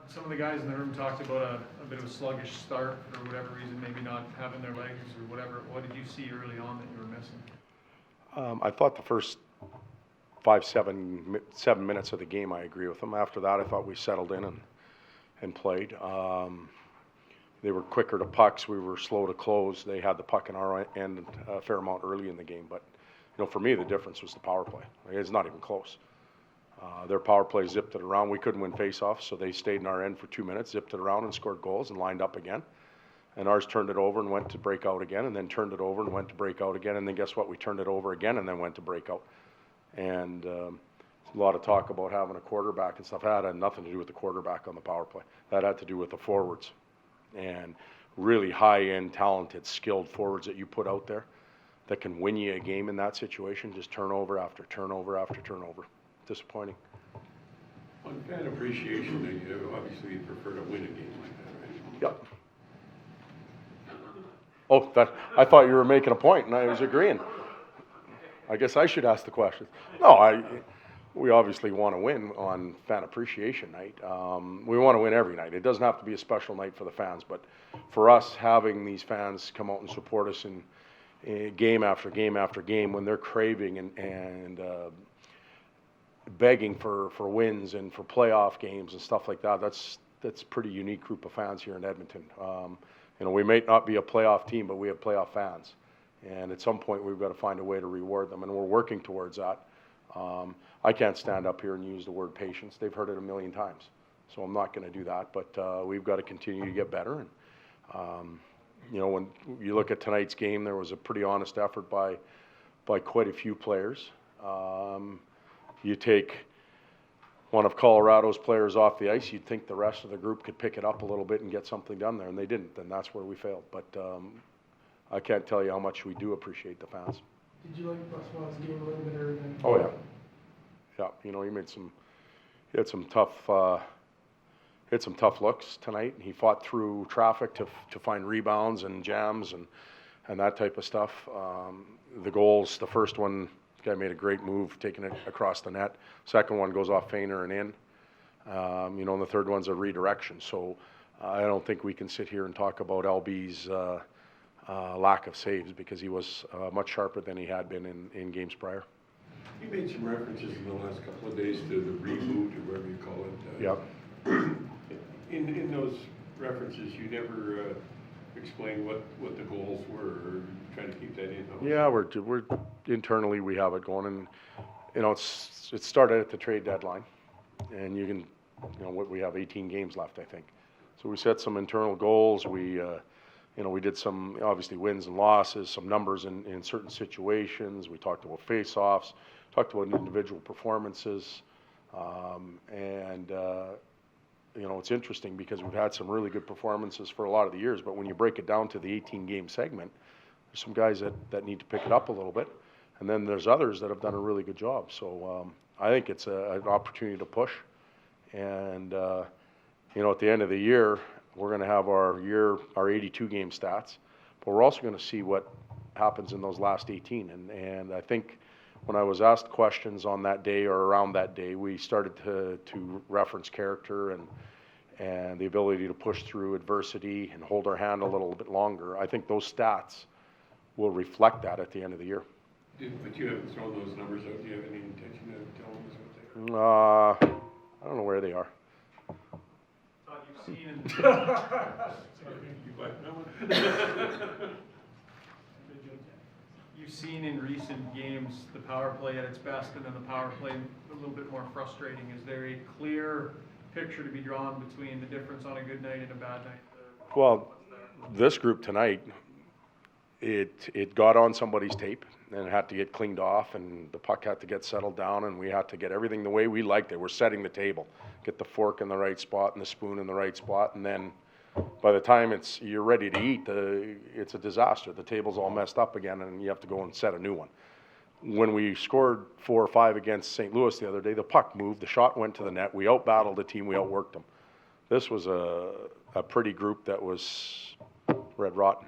some of the guys in the room talked about a bit of a sluggish start for whatever reason, maybe not having their legs or whatever. What did you see early on that you were missing? I thought the first 7 minutes of the game, I agree with them. After that, I thought we settled in and played. They were quicker to pucks. We were slow to close. They had the puck in our end a fair amount early in the game. But, for me, the difference was the power play. It's not even close. Their power play zipped it around. We couldn't win faceoffs, so they stayed in our end for 2 minutes, zipped it around and scored goals and lined up again. And ours turned it over and went to break out again, and then turned it over and went to break out again. And then guess what? We turned it over again and then went to break out. And a lot of talk about having a quarterback and stuff. That had nothing to do with the quarterback on the power play. That had to do with the forwards. And really high-end, talented, skilled forwards that you put out there that can win you a game in that situation, just turnover after turnover after turnover. Disappointing. On fan appreciation, obviously you prefer to win a game like that, right? Yep. Oh, I thought you were making a point, and I was agreeing. I guess I should ask the question. No, we obviously want to win on fan appreciation night. We want to win every night. It doesn't have to be a special night for the fans, but for us, having these fans come out and support us in game after game after game when they're craving and begging for wins and for playoff games and stuff like that, that's a pretty unique group of fans here in Edmonton. We may not be a playoff team, but we have playoff fans. And at some point, we've got to find a way to reward them, and we're working towards that. I can't stand up here and use the word patience. They've heard it a million times, so I'm not going to do that. But we've got to continue to get better. And when you look at tonight's game, there was a pretty honest effort by quite a few players. You take one of Colorado's players off the ice, you'd think the rest of the group could pick it up a little bit and get something done there, and they didn't, and that's where we failed. But I can't tell you how much we do appreciate the fans. Did you like Bruswell's game a little bit earlier? Oh yeah, he had some tough looks tonight. He fought through traffic to find rebounds and jams and that type of stuff. The goals, the first one, the guy made a great move, taking it across the net. Second one goes off Feiner and in. And the third one's a redirection. So I don't think we can sit here and talk about LB's lack of saves, because he was much sharper than he had been in games prior. You made some references in the last couple of days to the reboot, or whatever you call it. Yep. In those references, you never explain what the goals were, or trying to keep that in-house? Yeah, we're internally we have it going, and it started at the trade deadline, and we have 18 games left, I think. So we set some internal goals. We did some obviously wins and losses, some numbers in certain situations. We talked about face-offs, talked about individual performances, it's interesting because we've had some really good performances for a lot of the years, but when you break it down to the 18-game segment, there's some guys that need to pick it up a little bit, and then there's others that have done a really good job. So I think it's an opportunity to push, and at the end of the year, we're going to have our 82-game stats, but we're also going to see what happens in those last 18. And I think when I was asked questions on that day or around that day, we started to reference character and the ability to push through adversity and hold our hand a little bit longer. I think those stats will reflect that at the end of the year. But you haven't thrown those numbers out. Do you have any intention of telling us what they are? I don't know where they are. Todd, you've seen in you've seen in recent games the power play at its best, and then the power play a little bit more frustrating. Is there a clear picture to be drawn between the difference on a good night and a bad night? Well, this group tonight, it got on somebody's tape, and it had to get cleaned off, and the puck had to get settled down, and we had to get everything the way we liked it. We're setting the table, get the fork in the right spot and the spoon in the right spot, and then by the time you're ready to eat, it's a disaster. The table's all messed up again, and you have to go and set a new one. When we scored 4 or 5 against St. Louis the other day, the puck moved, the shot went to the net, we outbattled the team, we outworked them. This was a pretty group that was red rotten.